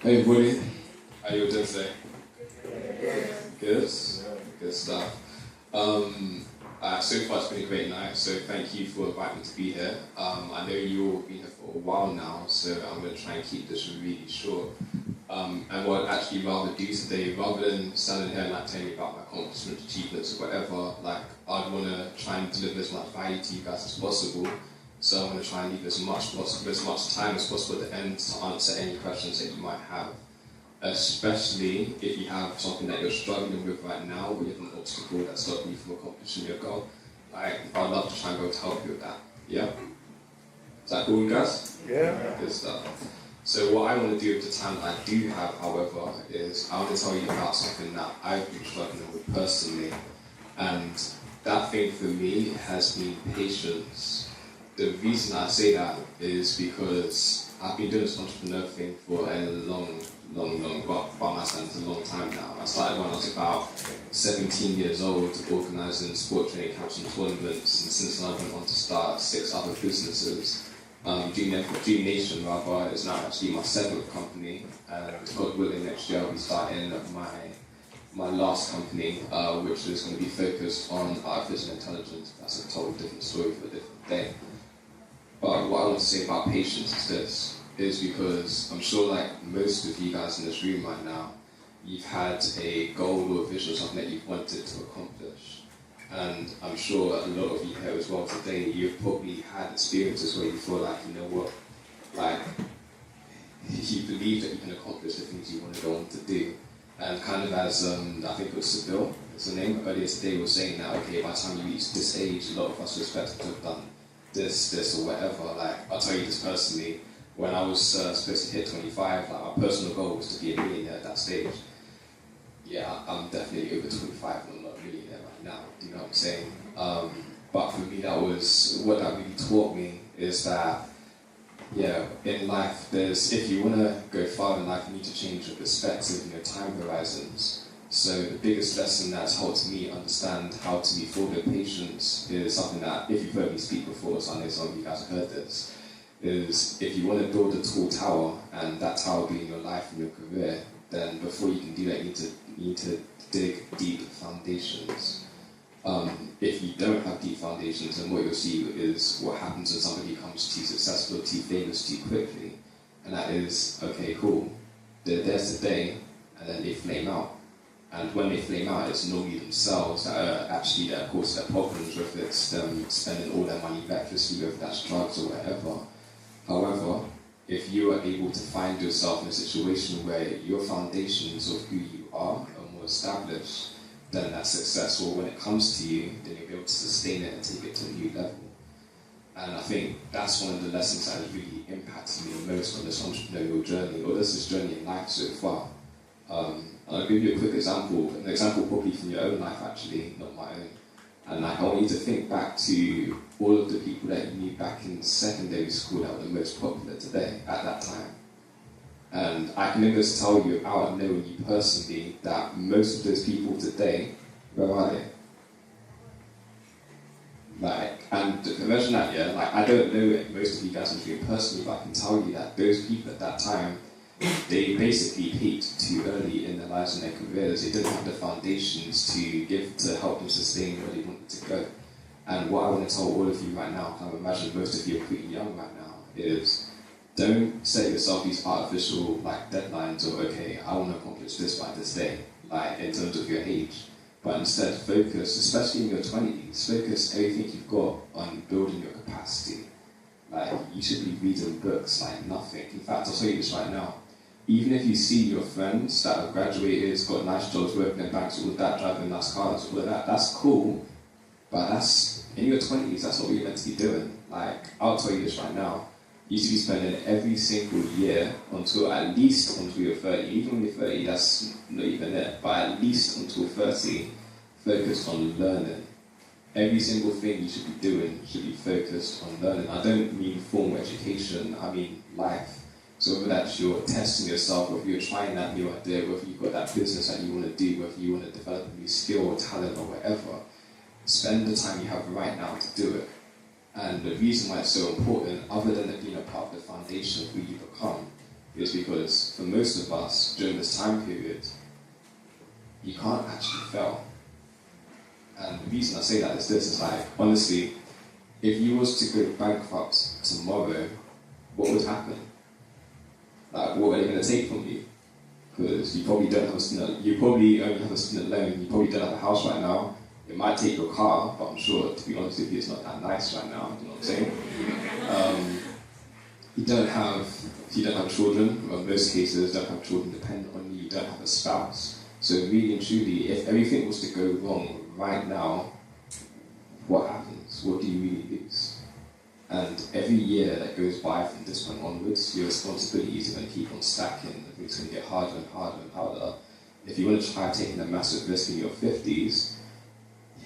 Hey buddy, how you doing today? Good? Good stuff. So far it's been a great night, so thank you for inviting me to be here. I know you've all been here for a while now, so I'm going to try and keep this really short. And what I'd actually rather do today, rather than standing here and like telling you about my accomplishments, achievements, or whatever, like I'd want to try and deliver as much value to you guys as possible. So I'm going to try and leave as much time as possible at the end to answer any questions that you might have. Especially if you have something that you're struggling with right now, or you have an obstacle that's stopping you from accomplishing your goal. I'd love to try and go to help you with that. Yeah? Is that cool, guys? Yeah. Good stuff. So what I want to do with the time that I do have, however, is I want to tell you about something that I've been struggling with personally. And that thing for me has been patience. The reason I say that is because I've been doing this entrepreneur thing for a long, by my standards, a long time now. I started when I was about 17 years old, organising sport training camps and tournaments, and since then I went on to start 6 other businesses. G Nation rather is now actually my 7th company, and God willing next year I'll be starting my last company, which is going to be focused on artificial intelligence. That's a totally different story for a different day. But what I want to say about patience is this, is because I'm sure like most of you guys in this room right now, you've had a goal or a vision or something that you've wanted to accomplish. And I'm sure a lot of you here as well today, you've probably had experiences where you feel like, you know what, like, you believe that you can accomplish the things you want to go on to do. And kind of as, I think it was Seville, it's the name, earlier today was saying that, okay, by the time you reach this age, a lot of us are expected to have done this or whatever. Like, I'll tell you this personally, when I was supposed to hit 25, like my personal goal was to be a millionaire at that stage. Yeah, I'm definitely over 25 and I'm not a millionaire right now, do you know what I'm saying? But for me, what that really taught me is that, yeah, in life, if you want to go far in life, you need to change your perspective and your time horizons. So the biggest lesson that's helped me understand how to be full of patience is something that, if you've heard me speak before, so I know some of you guys have heard this, is if you want to build a tall tower, and that tower being your life and your career, then before you can do that, you need to dig deep foundations. If you don't have deep foundations, then what you'll see is what happens when somebody becomes too successful, too famous, too quickly. And that is, okay, cool, they're there today, and then they flame out. And when they flame out, it's normally themselves that are actually that cause their problems, whether it's them spending all their money recklessly, whether that's drugs or whatever. However, if you are able to find yourself in a situation where your foundations of who you are more established, then that's successful. When it comes to you, then you'll be able to sustain it and take it to a new level. And I think that's one of the lessons that has really impacted me the most on this entrepreneurial journey, or this journey in life so far. I'll give you a quick example, an example probably from your own life actually, not my own. And like, I want you to think back to all of the people that you knew back in secondary school that were the most popular today, at that time. And I can almost tell you, out of knowing you personally, that most of those people today, where are they? Like, and imagine that, yeah, like I don't know most of you guys in the personally, but I can tell you that those people at that time, they basically peaked too early in their lives and their careers. They didn't have the foundations to help them sustain where they wanted to go. And what I want to tell all of you right now, I imagine most of you are pretty young right now, is don't set yourself these artificial like deadlines or, okay, I want to accomplish this by this day, like in terms of your age. But instead focus, especially in your 20s, focus everything you've got on building your capacity. Like, you should be reading books like nothing. In fact, I'll tell you this right now. Even if you see your friends that have graduated, got nice jobs, working in banks, all of that, driving nice cars, all of that, that's cool. But that's, in your 20s, that's what you're meant to be doing. Like, I'll tell you this right now. You should be spending every single year at least until you're 30. Even when you're 30, that's not even it. But at least until 30, focus on learning. Every single thing you should be doing should be focused on learning. I don't mean formal education, I mean life. So whether that's you're testing yourself, whether you're trying that new idea, whether you've got that business that you want to do, whether you want to develop a new skill or talent or whatever, spend the time you have right now to do it. And the reason why it's so important, other than it being a part of the foundation of who you become, is because for most of us during this time period, you can't actually fail. And the reason I say that is this: is like, honestly, if you was to go bankrupt tomorrow, what would happen? Like, what are they going to take from you? Because you probably don't have a student, you probably only have a student loan, you probably don't have a house right now. It might take your car, but I'm sure, to be honest with you, it's not that nice right now, you know what I'm saying? You don't have children, or in most cases, don't have children dependent on you, you don't have a spouse. So really and truly, if everything was to go wrong right now, what happens? What do you really lose? And every year that goes by from this point onwards, your responsibilities are going to keep on stacking. It's going to get harder and harder and harder. If you want to try taking a massive risk in your 50s,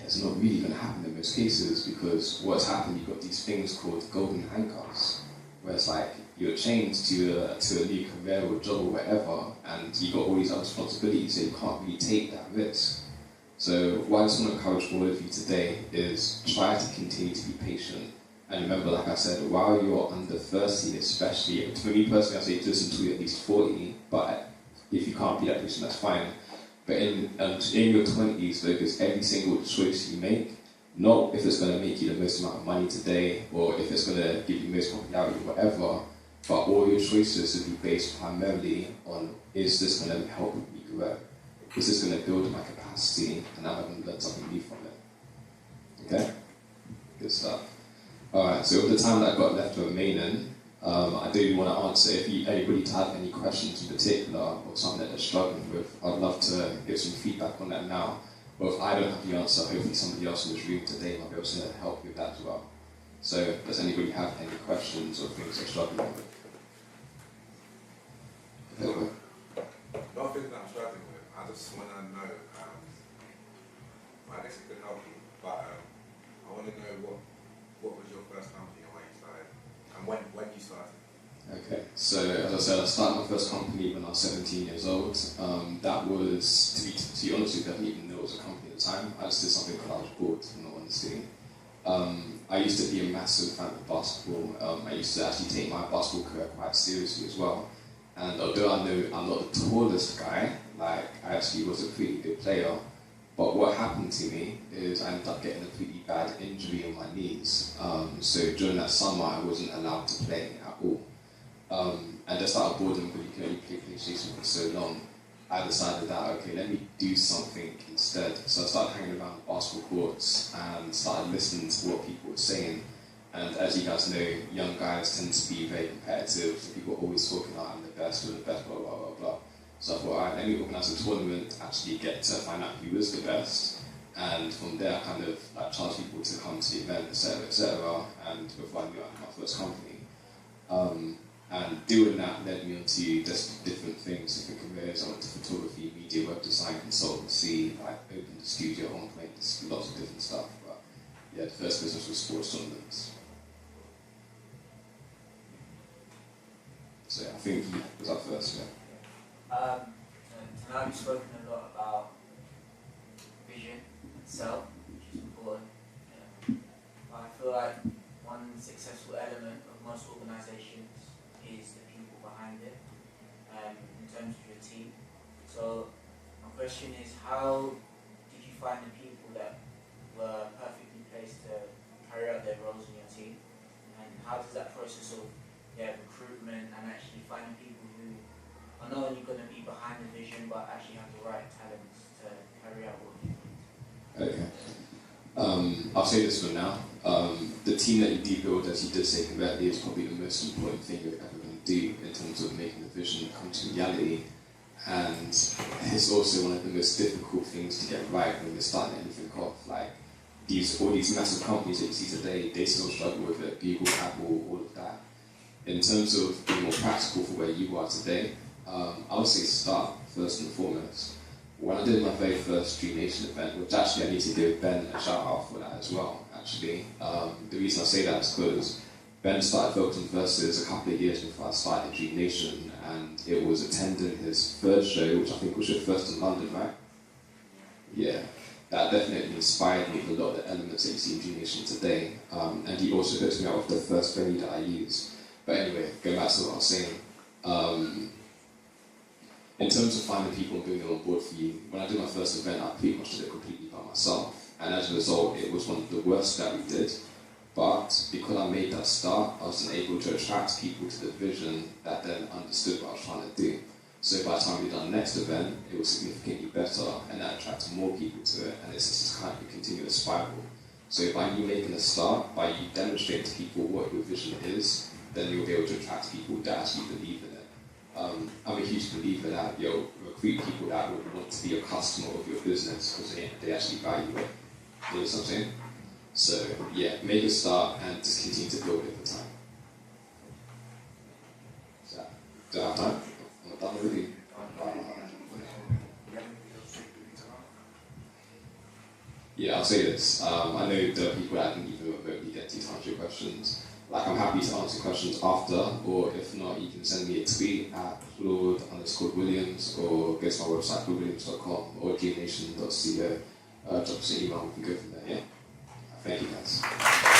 it's not really going to happen in most cases, because what's happened, you've got these things called golden handcuffs, where it's like you're chained to a new career or job or whatever, and you've got all these other responsibilities, so you can't really take that risk. So what I just want to encourage all of you today is try to continue to be patient. And remember, like I said, while you're under 30, especially, for me personally, I say just until you're at least 40, but if you can't be that patient, that's fine. But in your 20s, focus every single choice you make, not if it's going to make you the most amount of money today, or if it's going to give you the most popularity or whatever, but all your choices should be based primarily on, is this going to help me grow? Is this going to build my capacity, and am I going to learn something new from it? Okay? Good stuff. Alright, so with the time that I've got left remaining, I do want to answer if anybody have any questions in particular or something that they're struggling with. I'd love to give some feedback on that now. But if I don't have the answer, hopefully somebody else in this room today might be able to help with that as well. So does anybody have any questions or things they're struggling with? Nothing that I'm struggling with. I just want to know, I guess it could help you, but I want to know what was your first company and when you started, and when you started? Okay, so as I said, I started my first company when I was 17 years old. That was, to be honest with you, I didn't even know it was a company at the time. I just did something because I was bored, in all honesty. I used to be a massive fan of basketball. I used to actually take my basketball career quite seriously as well. And although I know I'm not the tallest guy, like, I actually was a pretty good player. But what happened to me is I ended up getting a pretty bad injury on my knees. So during that summer, I wasn't allowed to play at all. And just out of boredom, because you can only play PlayStation for so long, I decided that, okay, let me do something instead. So I started hanging around basketball courts and started listening to what people were saying. And as you guys know, young guys tend to be very competitive. So people are always talking about, I'm the best, we're the best, blah, blah, blah, blah. So I thought, alright, let me organise a tournament, actually get to find out who was the best. And from there, I kind of charged people to come to the event, etc., etc. And before I knew I had my first company. And doing that led me onto just different things, different careers. I went to photography, media, web design, consultancy, I opened a studio at one point, lots of different stuff. But yeah, the first business was sports tournaments. So yeah, I think he was up first, yeah. Tonight we've spoken a lot about vision itself, which is important. But I feel like one successful element of most organisations is the people behind it, in terms of your team. So my question is, how did you find the people that were perfectly placed to carry out their roles in your team? And how does that process of recruitment and actually finding people who are not only going to be behind the vision, but actually have the right talents to carry out what you need? Okay. I'll say this for now. The team that you do build, as you did say correctly, is probably the most important thing you're ever going to do in terms of making the vision come to reality. And it's also one of the most difficult things to get right when you're starting anything off. Like, all these massive companies that you see today, they still struggle with it. Google, Apple, all of that. In terms of being more practical for where you are today, I would say start first and foremost. When I did my very first Dream Nation event, which actually I need to give Ben a shout out for that as well, actually. The reason I say that is because Ben started Focus Versus a couple of years before I started Dream Nation, and it was attending his third show, which I think was your first in London, right? Yeah. That definitely inspired me with a lot of the elements that you see in Dream Nation today. And he also hooked me up with the first venue that I used. But anyway, going back to what I was saying, In terms of finding people and bringing them on board for you, when I did my first event, I pretty much did it completely by myself. And as a result, it was one of the worst that we did. But because I made that start, I was then able to attract people to the vision that then understood what I was trying to do. So by the time we done the next event, it was significantly better, and that attracted more people to it, and it's just kind of a continuous spiral. So by you making a start, by you demonstrating to people what your vision is, then you'll be able to attract people that actually believe in it. I'm a huge believer that you'll recruit people that would want to be a customer of your business because they actually value it. You know what I'm saying? So yeah, make a start and just continue to build it over time. Do I have time? I'm done with you. Yeah, I'll say this. I know there are people that didn't even remotely get to answer your questions. Like, I'm happy to answer questions after, or if not, you can send me a tweet at Claud_Williams, or go to my website, claudwilliams.com, or gnation.co. Drop us an email, we can go from there, yeah? Thank you, guys.